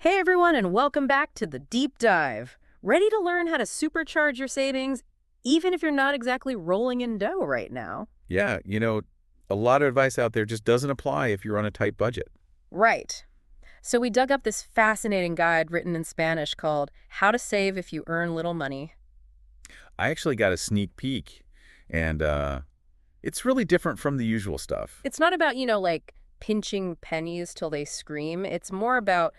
Hey everyone, and welcome back to the Deep Dive. Ready to learn how to supercharge your savings, even if you're not exactly rolling in dough right now? Yeah, a lot of advice out there just doesn't apply if you're on a tight budget. Right. So we dug up this fascinating guide written in Spanish called How to Save If You Earn Little Money. I actually got a sneak peek, and it's really different from the usual stuff. It's not about, like pinching pennies till they scream. It's more about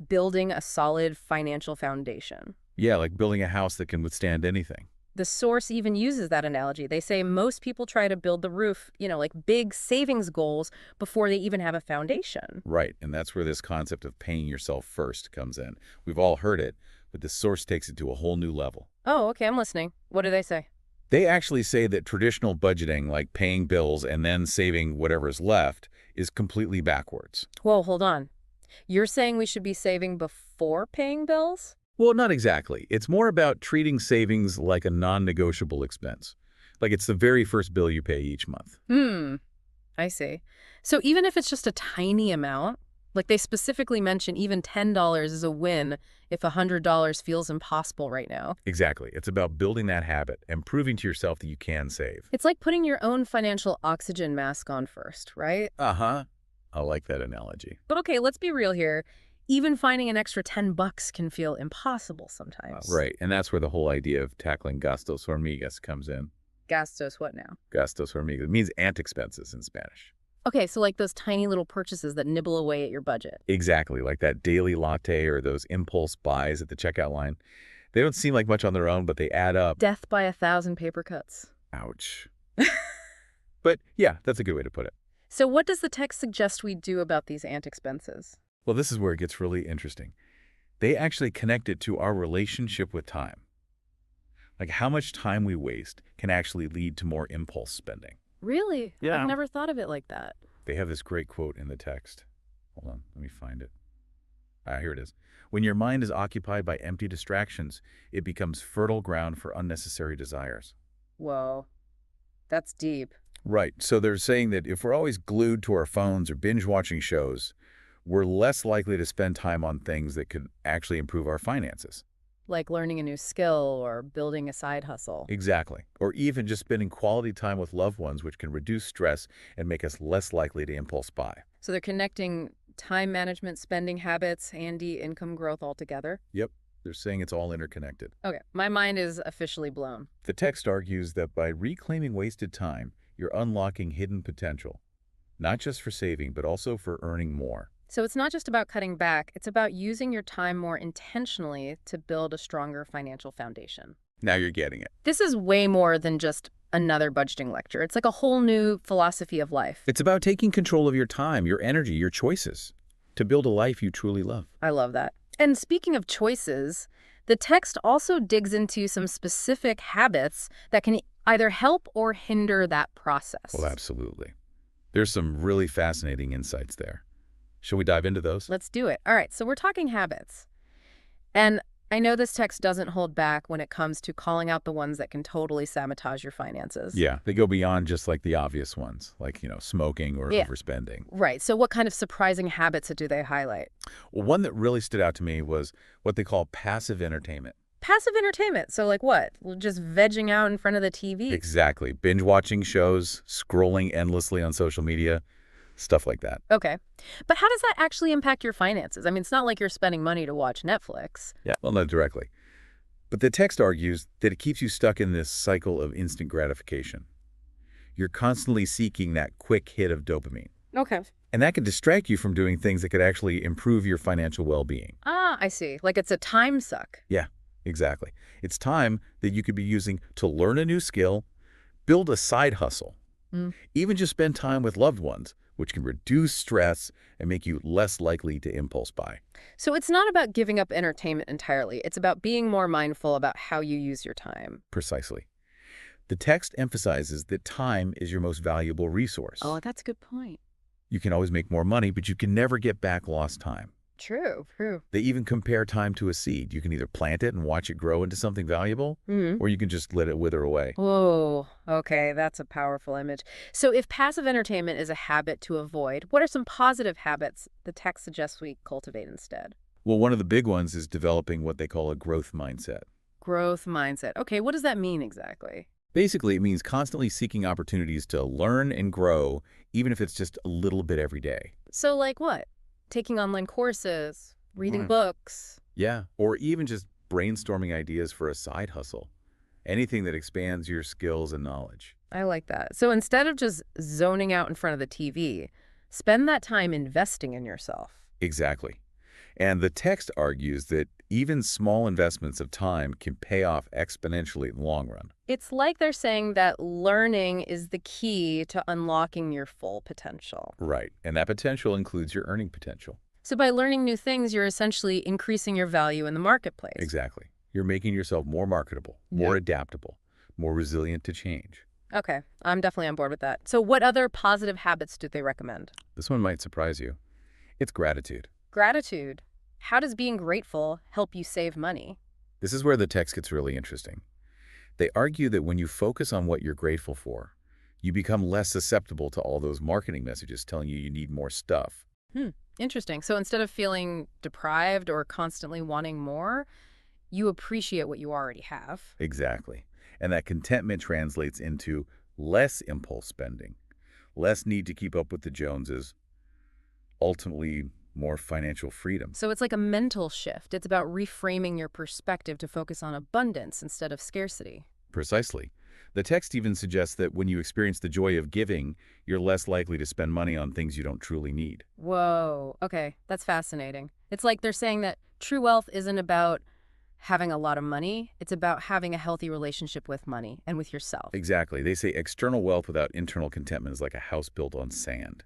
building a solid financial foundation. Yeah, like building a house that can withstand anything. The source even uses that analogy. They say most people try to build the roof, like big savings goals before they even have a foundation. Right, and that's where this concept of paying yourself first comes in. We've all heard it, but the source takes it to a whole new level. Oh, okay, I'm listening. What do they say? They actually say that traditional budgeting, like paying bills and then saving whatever's left, is completely backwards. Whoa, hold on. You're saying we should be saving before paying bills? Well, not exactly. It's more about treating savings like a non-negotiable expense. Like it's the very first bill you pay each month. I see. So even if it's just a tiny amount, like they specifically mention even $10 is a win if $100 feels impossible right now. Exactly. It's about building that habit and proving to yourself that you can save. It's like putting your own financial oxygen mask on first, right? Uh-huh. I like that analogy. But okay, let's be real here. Even finding an extra $10 can feel impossible sometimes. Right. And that's where the whole idea of tackling gastos hormigas comes in. Gastos what now? Gastos hormigas. It means ant expenses in Spanish. Okay, so like those tiny little purchases that nibble away at your budget. Exactly. Like that daily latte or those impulse buys at the checkout line. They don't seem like much on their own, but they add up. Death by 1,000 paper cuts. Ouch. But yeah, that's a good way to put it. So what does the text suggest we do about these ant expenses? Well, this is where it gets really interesting. They actually connect it to our relationship with time. Like how much time we waste can actually lead to more impulse spending. Really? Yeah. I've never thought of it like that. They have this great quote in the text. Hold on, let me find it. Here it is. When your mind is occupied by empty distractions, it becomes fertile ground for unnecessary desires. Whoa, that's deep. Right. So they're saying that if we're always glued to our phones or binge watching shows, we're less likely to spend time on things that could actually improve our finances. Like learning a new skill or building a side hustle. Exactly. Or even just spending quality time with loved ones, which can reduce stress and make us less likely to impulse buy. So they're connecting time management, spending habits, and income growth all together? Yep. They're saying it's all interconnected. Okay, my mind is officially blown. The text argues that by reclaiming wasted time, you're unlocking hidden potential, not just for saving, but also for earning more. So it's not just about cutting back, it's about using your time more intentionally to build a stronger financial foundation. Now you're getting it. This is way more than just another budgeting lecture. It's like a whole new philosophy of life. It's about taking control of your time, your energy, your choices to build a life you truly love. I love that. And speaking of choices, the text also digs into some specific habits that can either help or hinder that process. Well, absolutely. There's some really fascinating insights there. Shall we dive into those? Let's do it. All right, so we're talking habits. And I know this text doesn't hold back when it comes to calling out the ones that can totally sabotage your finances. Yeah, they go beyond just like the obvious ones, like, smoking or Yeah. overspending. Right, so what kind of surprising habits do they highlight? Well, one that really stood out to me was what they call passive entertainment. Passive entertainment. So like what? Well, just vegging out in front of the TV? Exactly. Binge watching shows, scrolling endlessly on social media, stuff like that. Okay. But how does that actually impact your finances? I mean, it's not like you're spending money to watch Netflix. Yeah. Well, not directly. But the text argues that it keeps you stuck in this cycle of instant gratification. You're constantly seeking that quick hit of dopamine. Okay. And that can distract you from doing things that could actually improve your financial well-being. Ah, I see. Like it's a time suck. Yeah, exactly. It's time that you could be using to learn a new skill, build a side hustle, even just spend time with loved ones, which can reduce stress and make you less likely to impulse buy. So it's not about giving up entertainment entirely. It's about being more mindful about how you use your time. Precisely. The text emphasizes that time is your most valuable resource. Oh, that's a good point. You can always make more money, but you can never get back lost time. True, true. They even compare time to a seed. You can either plant it and watch it grow into something valuable, or you can just let it wither away. Whoa, okay, that's a powerful image. So if passive entertainment is a habit to avoid, what are some positive habits the text suggests we cultivate instead? Well, one of the big ones is developing what they call a growth mindset. Growth mindset. Okay, what does that mean exactly? Basically, it means constantly seeking opportunities to learn and grow, even if it's just a little bit every day. So like what? Taking online courses, reading Right. books. Yeah, or even just brainstorming ideas for a side hustle. Anything that expands your skills and knowledge. I like that. So instead of just zoning out in front of the TV, spend that time investing in yourself. Exactly. And the text argues that even small investments of time can pay off exponentially in the long run. It's like they're saying that learning is the key to unlocking your full potential. Right. And that potential includes your earning potential. So by learning new things, you're essentially increasing your value in the marketplace. Exactly. You're making yourself more marketable, more adaptable, more resilient to change. Okay, I'm definitely on board with that. So what other positive habits do they recommend? This one might surprise you. It's gratitude. Gratitude. How does being grateful help you save money? This is where the text gets really interesting. They argue that when you focus on what you're grateful for, you become less susceptible to all those marketing messages telling you need more stuff. Hmm, interesting. So instead of feeling deprived or constantly wanting more, you appreciate what you already have. Exactly. And that contentment translates into less impulse spending, less need to keep up with the Joneses, ultimately more financial freedom. So it's like a mental shift. It's about reframing your perspective to focus on abundance instead of scarcity. Precisely. The text even suggests that when you experience the joy of giving, you're less likely to spend money on things you don't truly need. Whoa, okay, that's fascinating. It's like they're saying that true wealth isn't about having a lot of money. It's about having a healthy relationship with money and with yourself. Exactly. They say external wealth without internal contentment is like a house built on sand.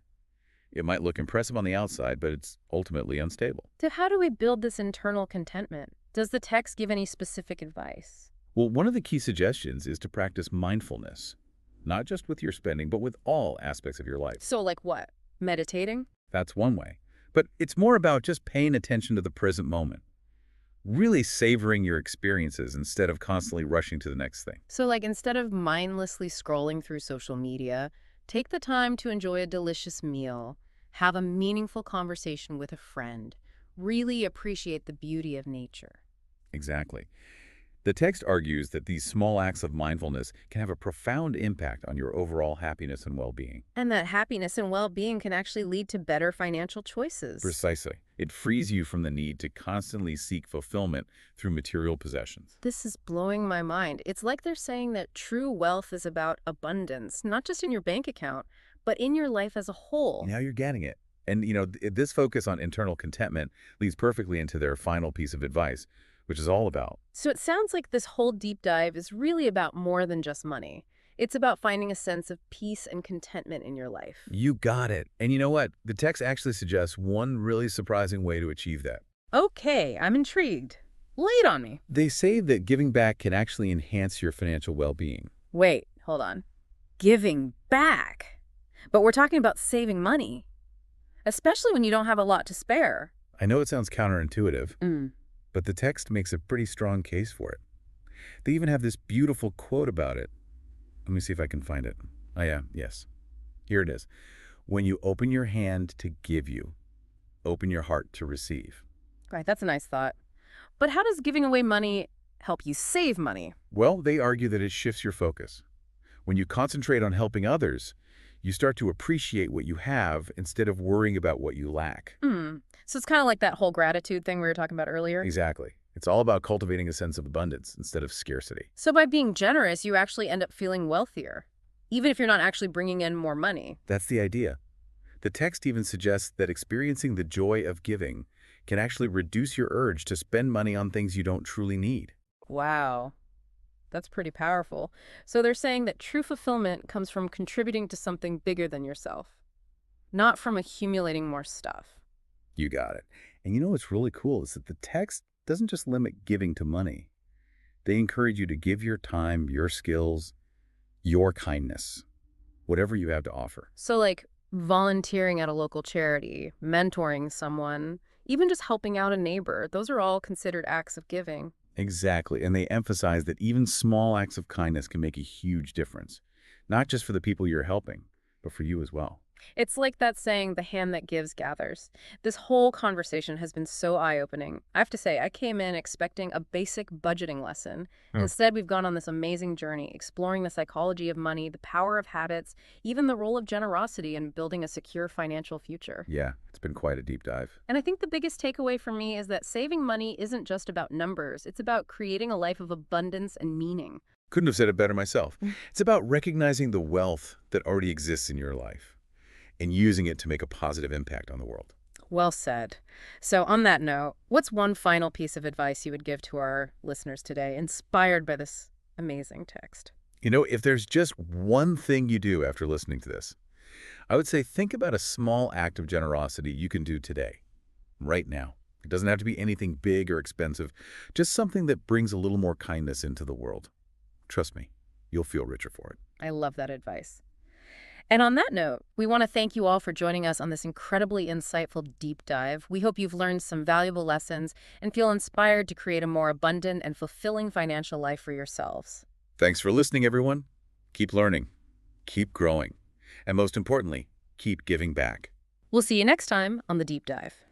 It might look impressive on the outside, but it's ultimately unstable. So how do we build this internal contentment? Does the text give any specific advice? Well, one of the key suggestions is to practice mindfulness, not just with your spending, but with all aspects of your life. So like what? Meditating? That's one way. But it's more about just paying attention to the present moment, really savoring your experiences instead of constantly rushing to the next thing. So like instead of mindlessly scrolling through social media, take the time to enjoy a delicious meal, have a meaningful conversation with a friend, really appreciate the beauty of nature. Exactly. The text argues that these small acts of mindfulness can have a profound impact on your overall happiness and well-being. And that happiness and well-being can actually lead to better financial choices. Precisely. It frees you from the need to constantly seek fulfillment through material possessions. This is blowing my mind. It's like they're saying that true wealth is about abundance, not just in your bank account, but in your life as a whole. Now you're getting it. And, this focus on internal contentment leads perfectly into their final piece of advice, which is all about. So it sounds like this whole deep dive is really about more than just money. It's about finding a sense of peace and contentment in your life. You got it. And you know what? The text actually suggests one really surprising way to achieve that. Okay, I'm intrigued. Lay it on me. They say that giving back can actually enhance your financial well-being. Wait, hold on. Giving back. But we're talking about saving money, especially when you don't have a lot to spare. I know it sounds counterintuitive, Mm. but the text makes a pretty strong case for it. They even have this beautiful quote about it. Let me see if I can find it. Oh, yeah, yes. Here it is. When you open your hand to give you, open your heart to receive. Right, that's a nice thought. But how does giving away money help you save money? Well, they argue that it shifts your focus. When you concentrate on helping others, you start to appreciate what you have instead of worrying about what you lack. So it's kind of like that whole gratitude thing we were talking about earlier. Exactly. It's all about cultivating a sense of abundance instead of scarcity. So by being generous, you actually end up feeling wealthier, even if you're not actually bringing in more money. That's the idea. The text even suggests that experiencing the joy of giving can actually reduce your urge to spend money on things you don't truly need. Wow. That's pretty powerful. So they're saying that true fulfillment comes from contributing to something bigger than yourself, not from accumulating more stuff. You got it. And you know what's really cool is that the text doesn't just limit giving to money. They encourage you to give your time, your skills, your kindness, whatever you have to offer. So like volunteering at a local charity, mentoring someone, even just helping out a neighbor, those are all considered acts of giving. Exactly. And they emphasize that even small acts of kindness can make a huge difference, not just for the people you're helping, but for you as well. It's like that saying, the hand that gives gathers. This whole conversation has been so eye-opening. I have to say, I came in expecting a basic budgeting lesson. Oh, Instead, we've gone on this amazing journey, exploring the psychology of money, the power of habits, even the role of generosity in building a secure financial future. yeah, it's been quite a deep dive. And I think the biggest takeaway for me is that saving money isn't just about numbers. It's about creating a life of abundance and meaning. Couldn't have said it better myself. It's about recognizing the wealth that already exists in your life and using it to make a positive impact on the world. Well said. So, on that note, what's one final piece of advice you would give to our listeners today, inspired by this amazing text? You know, if there's just one thing you do after listening to this, I would say think about a small act of generosity you can do today, right now. It doesn't have to be anything big or expensive, just something that brings a little more kindness into the world. Trust me, you'll feel richer for it. I love that advice. And on that note, we want to thank you all for joining us on this incredibly insightful deep dive. We hope you've learned some valuable lessons and feel inspired to create a more abundant and fulfilling financial life for yourselves. Thanks for listening, everyone. Keep learning, keep growing, and most importantly, keep giving back. We'll see you next time on The Deep Dive.